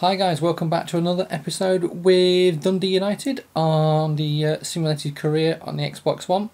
Hi guys, welcome back to another episode with Dundee United on the simulated career on the Xbox One.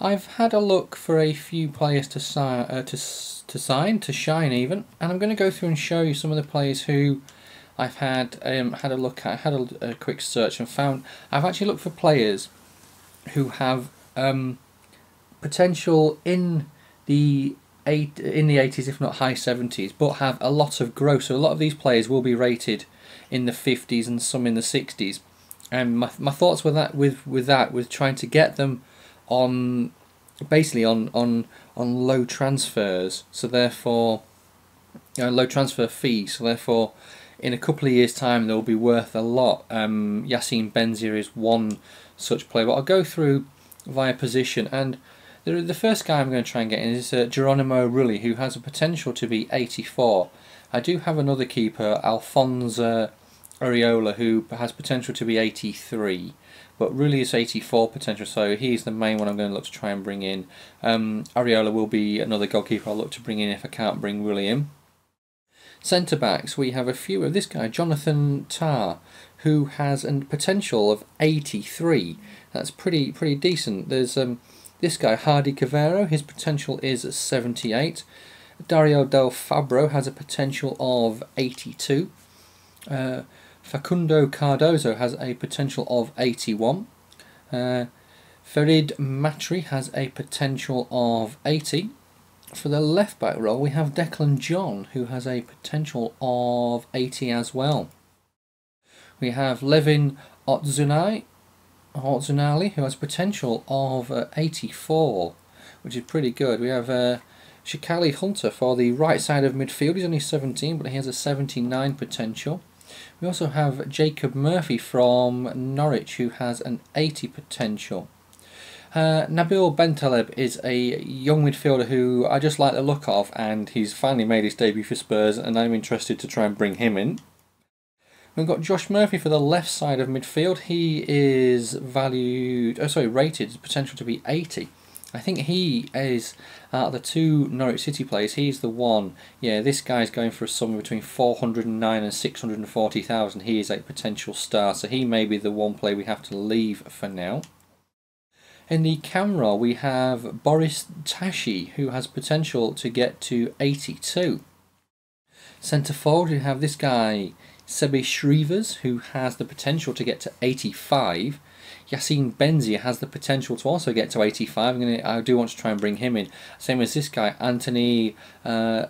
I've had a look for a few players to shine even, and I'm going to go through and show you some of the players who I've had a look at, had a quick search and found. I've actually looked for players who have potential in the 80s, if not high 70s, but have a lot of growth. So a lot of these players will be rated in the 50s and some in the 60s. And my thoughts with trying to get them on basically on low transfers. So therefore, low transfer fees. So therefore, in a couple of years' time, they'll be worth a lot. Yassine Benzia is one such player. But I'll go through via position. And the first guy I'm going to try and get in is Geronimo Rulli, who has a potential to be 84. I do have another keeper, Alphonse Areola, who has potential to be 83. But Rulli is 84 potential, so he's the main one I'm going to look to try and bring in. Areola will be another goalkeeper I'll look to bring in if I can't bring Rulli in. Centre backs, we have a few of this guy, Jonathan Tah, who has a potential of 83. That's pretty decent. There's this guy, Hardy Cavero, his potential is 78. Dario Del Fabro has a potential of 82. Facundo Cardozo has a potential of 81. Farid Matri has a potential of 80. For the left back role, we have Declan John, who has a potential of 80 as well. We have Levin Otzunali, who has potential of 84, which is pretty good. We have Shikali Hunter for the right side of midfield. He's only 17, but he has a 79 potential. We also have Jacob Murphy from Norwich, who has an 80 potential. Nabil Bentaleb is a young midfielder who I just like the look of, and he's finally made his debut for Spurs, and I'm interested to try and bring him in. We've got Josh Murphy for the left side of midfield. He is rated potential to be 80. I think he is, out of the two Norwich City players, he's the one. Yeah, this guy's going for somewhere between 409 and 640,000. He is a potential star, so he may be the one player we have to leave for now. In the cam role, we have Boris Tashi, who has potential to get to 82. Centre forward, we have this guy, Sebe Shrevers, who has the potential to get to 85. Yassine Benzia has the potential to also get to 85. I do want to try and bring him in. Same as this guy, Anthony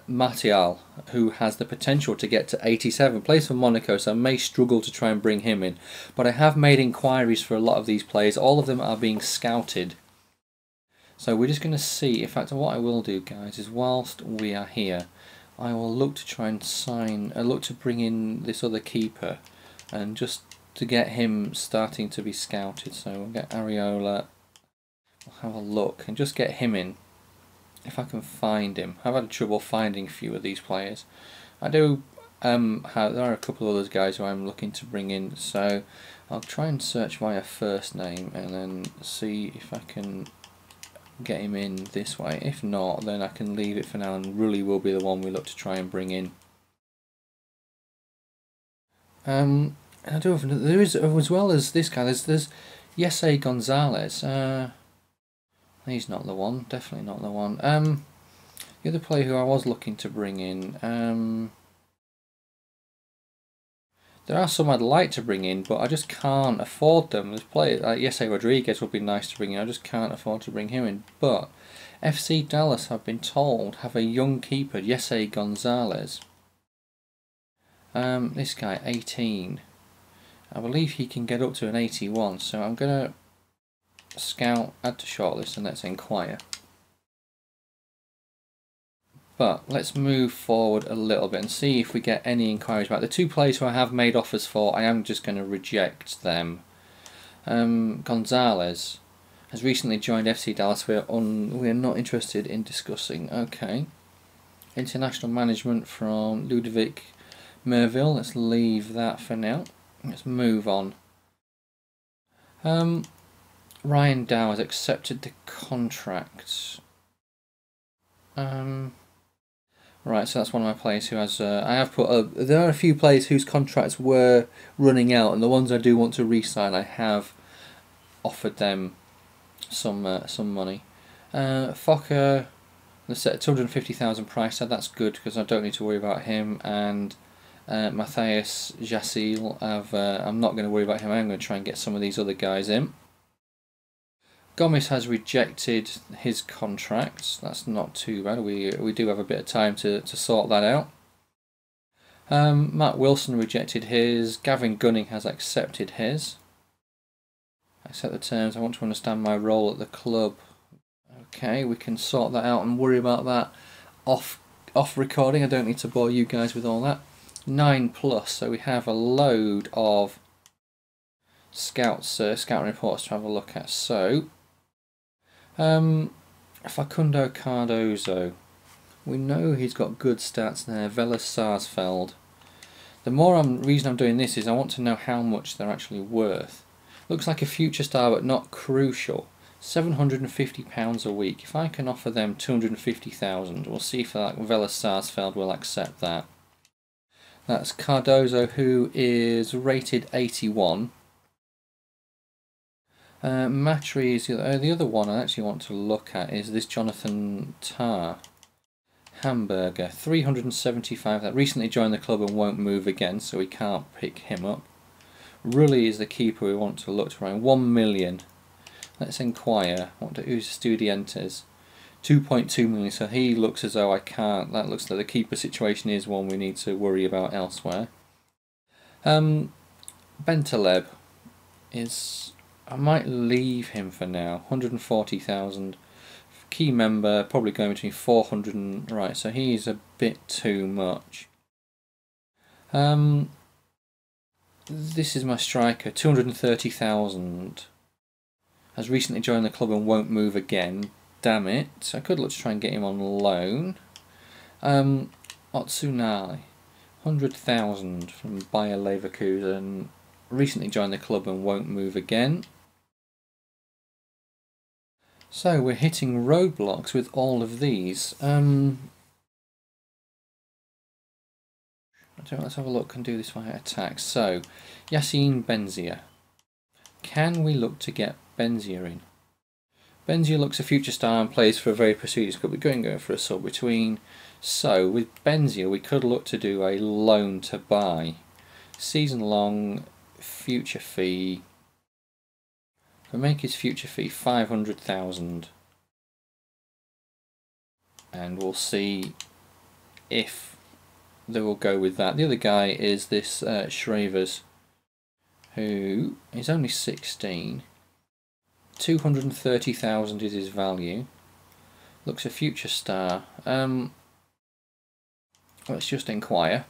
Martial, who has the potential to get to 87. Plays for Monaco, so I may struggle to try and bring him in. But I have made inquiries for a lot of these players. All of them are being scouted. So we're just going to see. In fact, what I will do, guys, is whilst we are here, I will look to try and look to bring in this other keeper, and just to get him starting to be scouted. So we'll get Areola, we'll have a look and just get him in, if I can find him. I've had trouble finding a few of these players. I do there are a couple of other guys who I'm looking to bring in, so I'll try and search via first name and then see if I can get him in this way. If not, then I can leave it for now, and Rulli will be the one we look to try and bring in. I do have, there is, as well as this guy, there's Jesse Gonzalez. He's not the one, definitely not the one. The other player who I was looking to bring in, there are some I'd like to bring in, but I just can't afford them. There's players like Jesse Rodriguez would be nice to bring in. I just can't afford to bring him in. But FC Dallas, I've been told, have a young keeper, Jesse Gonzalez. This guy, 18. I believe he can get up to an 81. So I'm gonna scout, add to shortlist, and let's inquire. But let's move forward a little bit and see if we get any inquiries back. The two players who I have made offers for, I am just going to reject them. Gonzalez has recently joined FC Dallas. We are not interested in discussing. Okay. International management from Ludovic Merville. Let's leave that for now. Let's move on. Ryan Dow has accepted the contract. Right, so that's one of my players who has. I have put. There are a few players whose contracts were running out, and the ones I do want to re-sign, I have offered them some money. Fokker, the set 250,000 price tag. That's good because I don't need to worry about him. And Matthias Jassil, I'm not going to worry about him. I'm going to try and get some of these other guys in. Gomes has rejected his contract. That's not too bad. We do have a bit of time to sort that out. Matt Wilson rejected his. Gavin Gunning has accepted his. Accept the terms. I want to understand my role at the club. Okay, we can sort that out and worry about that off recording. I don't need to bore you guys with all that. 9+, so we have a load of scouting reports to have a look at. So Facundo Cardozo, we know he's got good stats there. Vela Sarsfield. The reason I'm doing this is I want to know how much they're actually worth. Looks like a future star but not crucial. £750 a week. If I can offer them 250,000, we'll see if Vela Sarsfield will accept that. That's Cardozo, who is rated 81. Matry is the other one I actually want to look at is this Jonathan Tarr. Hamburger, 375. That recently joined the club and won't move again, so we can't pick him up. Rulli is the keeper we want to look to around 1 million. Let's inquire. Who's Studientes? 2.2 million. So he looks as though I can't. That looks like the keeper situation is one we need to worry about elsewhere. Bentaleb is. I might leave him for now. 140,000. Key member, probably going between 400 and... Right, so he's a bit too much. This is my striker, 230,000. Has recently joined the club and won't move again. Damn it. I could look to try and get him on loan. Otsunali, 100,000 from Bayer Leverkusen. Recently joined the club and won't move again. So we're hitting roadblocks with all of these. Let's have a look and do this via attack. So, Yassine Benzia. Can we look to get Benzia in? Benzia looks a future star and plays for a very prestigious club. We're going for a sub between. So, with Benzia, we could look to do a loan to buy. Season long, future fee. We'll make his future fee 500,000. And we'll see if they will go with that. The other guy is this Schravers, who is only 16. 230,000 is his value. Looks a future star. Let's just inquire.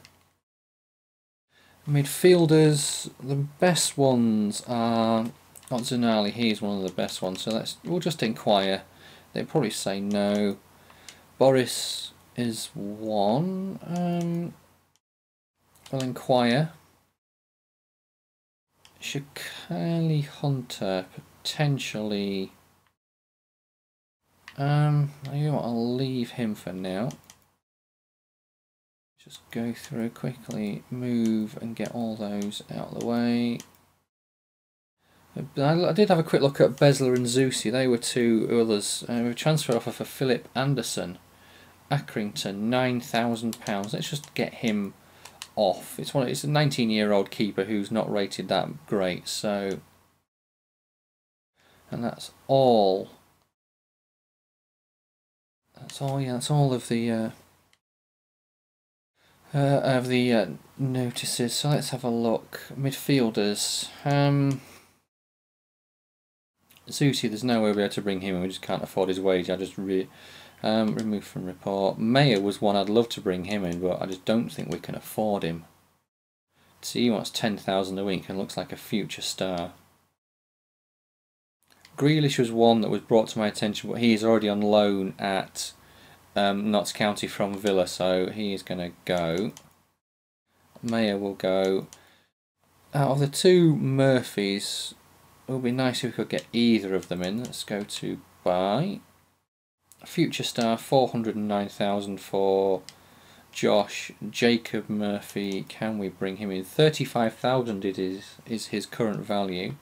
Midfielders, the best ones are Otsunali. He's one of the best ones, so we'll just inquire. They'll probably say no. Boris is one. We'll inquire. Shakali Hunter potentially. You know what, I'll leave him for now. Just go through quickly, move and get all those out of the way. I did have a quick look at Besler and Zusi. They were two others. We were transfer offer for Philip Anderson. Accrington, £9,000. Let's just get him off. It's a 19-year-old keeper who's not rated that great. So, and that's all. That's all. Yeah, that's all of the notices. So let's have a look. Midfielders. Zusi, there's no way we'll be able to bring him in. We just can't afford his wage. I just remove from report. Mayer was one I'd love to bring him in, but I just don't think we can afford him. See, he wants 10,000 a week and looks like a future star. Grealish was one that was brought to my attention, but he is already on loan at Notts County from Villa, so he is going to go. Mayer will go. Out of the two Murphys, it would be nice if we could get either of them in. Let's go to buy. Future star, 409,000 for Josh, Jacob Murphy, can we bring him in? 35,000 is his current value.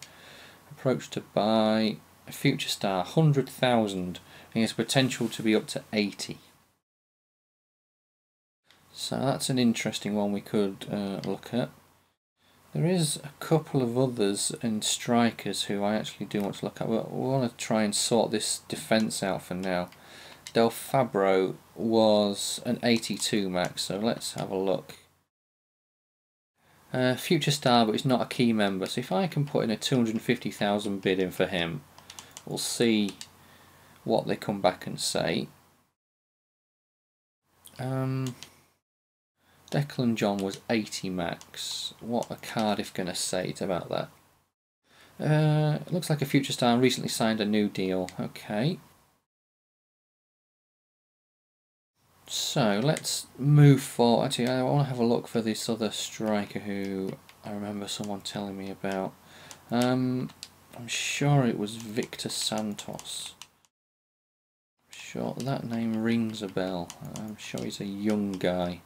Approach to buy, a future star, 100,000, and he has potential to be up to 80. So that's an interesting one we could look at. There is a couple of others in strikers who I actually do want to look at. We want to try and sort this defence out for now. Del Fabro was an 82 max, so let's have a look. Future star, but he's not a key member, so if I can put in a 250,000 bid in for him, we'll see what they come back and say. Declan John was 80 max. What are Cardiff going to say about that? It looks like a future star recently signed a new deal. Okay. So let's move forward. Actually, I want to have a look for this other striker who I remember someone telling me about. I'm sure it was Victor Santos. Sure, that name rings a bell. I'm sure he's a young guy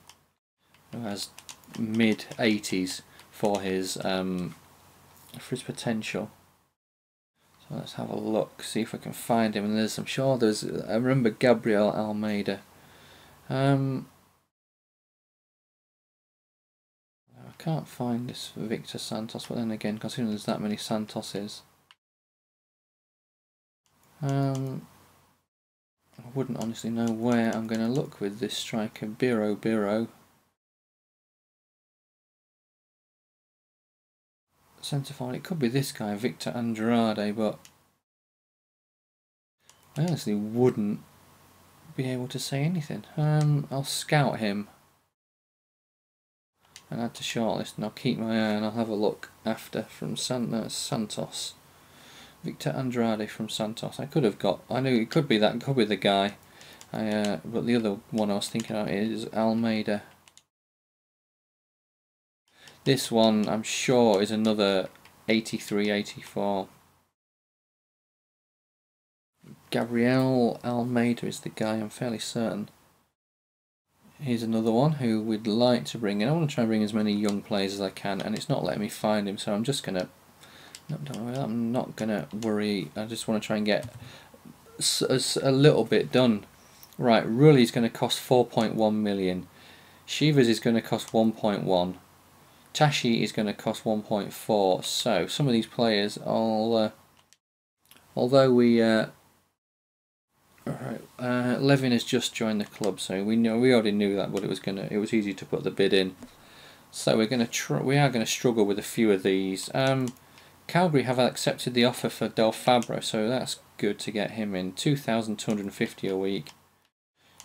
who has mid-80s for his potential. So let's have a look, see if I can find him. And I'm sure there's. I remember Gabriel Almeida. I can't find this Victor Santos, but then again, considering there's that many Santoses, I wouldn't honestly know where I'm going to look with this striker. Biro. Centre forward, it could be this guy, Victor Andrade, but I honestly wouldn't be able to say anything. I'll scout him and add to shortlist, and I'll keep my eye and I'll have a look after from Santos. Victor Andrade from Santos. I knew it could be that, could be the guy. But the other one I was thinking of is Almeida. This one I'm sure is another 83, 84. Gabriel Almeida is the guy, I'm fairly certain. Here's another one who we'd like to bring in. I want to try and bring as many young players as I can, and it's not letting me find him, so I'm just going to... I'm not going to worry. I just want to try and get a little bit done. Right, Rulli's going to cost 4.1 million. Shivers is going to cost 1.1. Tashi is going to cost 1.4. So some of these players, although we Levin has just joined the club, so we already knew that, but it was easy to put the bid in. So we are going to struggle with a few of these. Calgary have accepted the offer for Del Fabro, so that's good to get him in. 2,250 a week,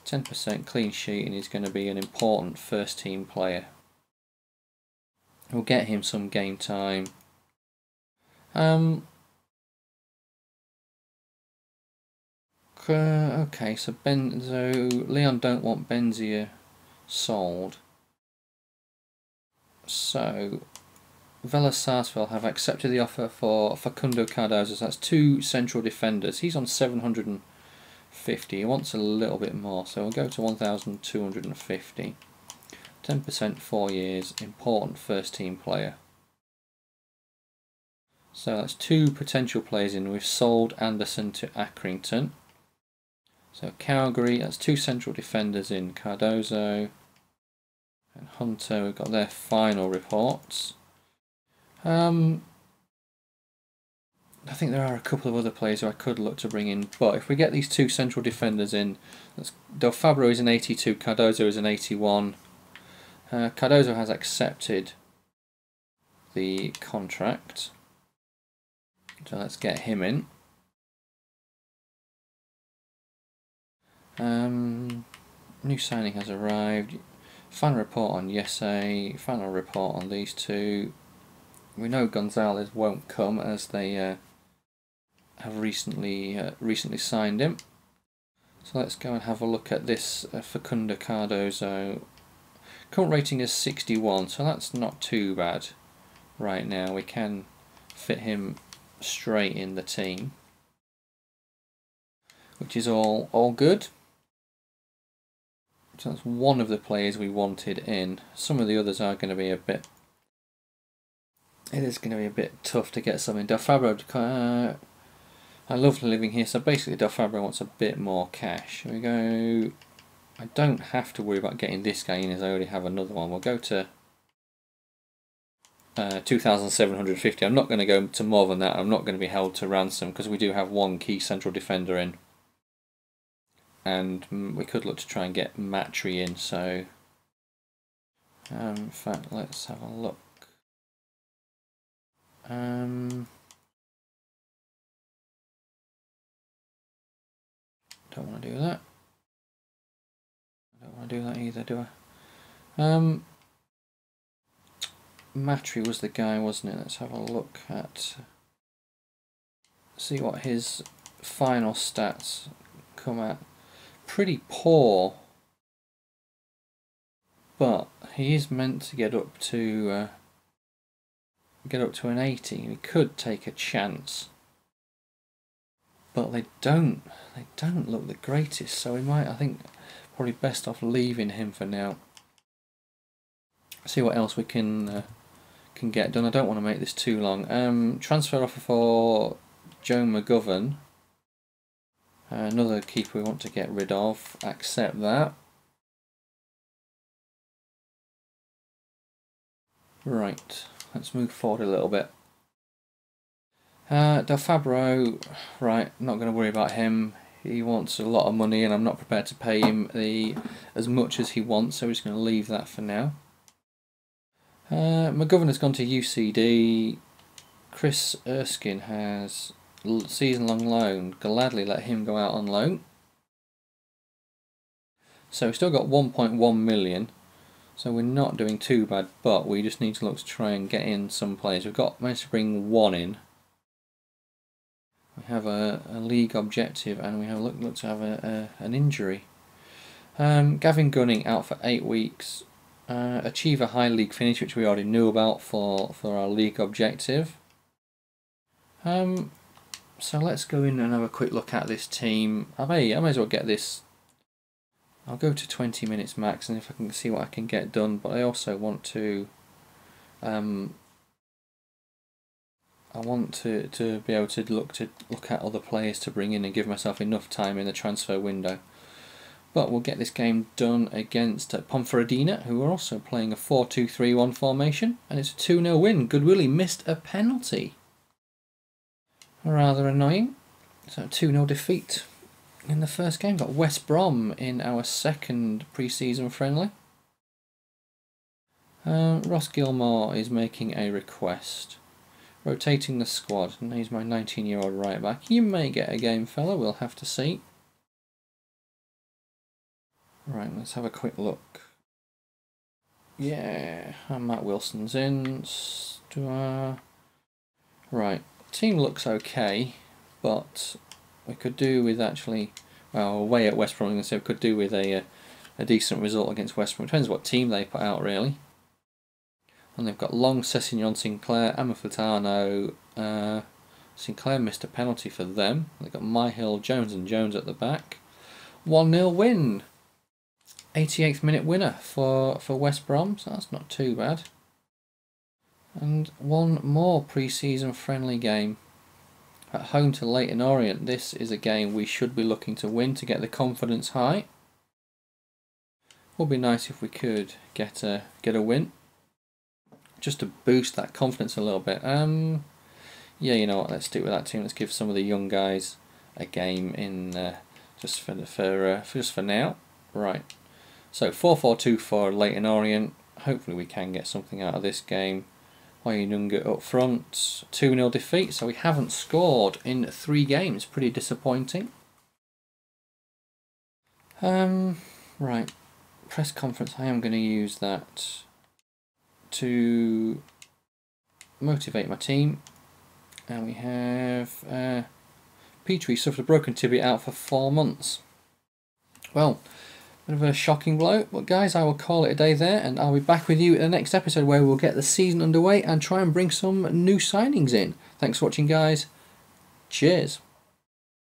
10% clean sheet, and he's going to be an important first team player. We'll get him some game time. Okay, so Leon don't want Benzia sold. So Vela Sarsfield have accepted the offer for Facundo Cardozo. So that's 2 central defenders. He's on 750. He wants a little bit more, so we'll go to 1,250. 10%, 4 years. Important first team player. So that's 2 potential players in. We've sold Anderson to Accrington. So Calgary, that's 2 central defenders in, Cardozo and Hunter. We've got their final reports. I think there are a couple of other players who I could look to bring in, but if we get these 2 central defenders in, Del Fabro is an 82, Cardozo is an 81. Cardozo has accepted the contract, so let's get him in. New signing has arrived. Final report on Yese. Final report on these 2. We know Gonzalez won't come as they have recently signed him. So let's go and have a look at this Facundo Cardozo. Current rating is 61, so that's not too bad right now. We can fit him straight in the team, which is all good. So that's one of the players we wanted in. Some of the others are going to be a bit... It is going to be a bit tough to get something. Del Fabro, I love living here, so basically Del Fabro wants a bit more cash. Here we go. I don't have to worry about getting this guy in as I already have another one. We'll go to 2,750. I'm not going to go to more than that. I'm not going to be held to ransom because we do have one key central defender in. And we could look to try and get Matry in, so... in fact, let's have a look. Don't want to do that. I don't want to do that either, do I? Matry was the guy, wasn't it? Let's have a look at... See what his final stats come at. Pretty poor. But he is meant to get up to an 80. We could take a chance. But they don't look the greatest, so we might, I think, probably best off leaving him for now. See what else we can get done. I don't want to make this too long. Transfer offer for Joe McGovern. Another keeper we want to get rid of. Accept that. Right, let's move forward a little bit. Del Fabro, right, not going to worry about him. He wants a lot of money and I'm not prepared to pay him as much as he wants, so we're just going to leave that for now. McGovern has gone to UCD. Chris Erskine has season-long loan. Gladly let him go out on loan. So we've still got 1.1 million. So we're not doing too bad, but we just need to look to try and get in some players. We've managed to bring one in. We have a league objective and we have look to have an injury. Gavin Gunning out for 8 weeks. Achieve a high league finish, which we already knew about for our league objective. So let's go in and have a quick look at this team. I may as well get this. I'll go to 20 minutes max, and if I can see what I can get done. But I also want to. I want to be able to look at other players to bring in and give myself enough time in the transfer window. But we'll get this game done against Ponferradina, who are also playing a 4-2-3-1 formation, and it's a 2-0 win. Goodwillie missed a penalty. Rather annoying. So 2-0 defeat in the first game. Got West Brom in our second pre-season friendly. Ross Gilmore is making a request. Rotating the squad, and he's my 19-year-old right back. You may get a game, fella, we'll have to see. Right, let's have a quick look. Yeah, and Matt Wilson's in. Right, team looks okay, but we could do with actually, well, away at West Brom, I'm going to say we could do with a decent result against West Brom. It depends what team they put out, really. And they've got Long, Sessignon, Sinclair, Amafutano. Sinclair missed a penalty for them. They've got Myhill, Jones and Jones at the back. 1-0 win. 88th minute winner for West Brom, so that's not too bad. And one more pre-season friendly game. At home to Leyton Orient. This is a game we should be looking to win to get the confidence high. Would be nice if we could get a win. Just to boost that confidence a little bit. Yeah, you know what? Let's stick with that team. Let's give some of the young guys a game in just for now. Right. So 4-4-2 for Leyton Orient. Hopefully we can get something out of this game. Oyinunga up front. 2-0 defeat. So we haven't scored in 3 games. Pretty disappointing. Right. Press conference. I am going to use that to motivate my team. And we have Petrie suffered a broken tibia, out for 4 months. Well, bit of a shocking blow, but guys, I will call it a day there, and I'll be back with you in the next episode where we'll get the season underway and try and bring some new signings in. Thanks for watching, guys. Cheers.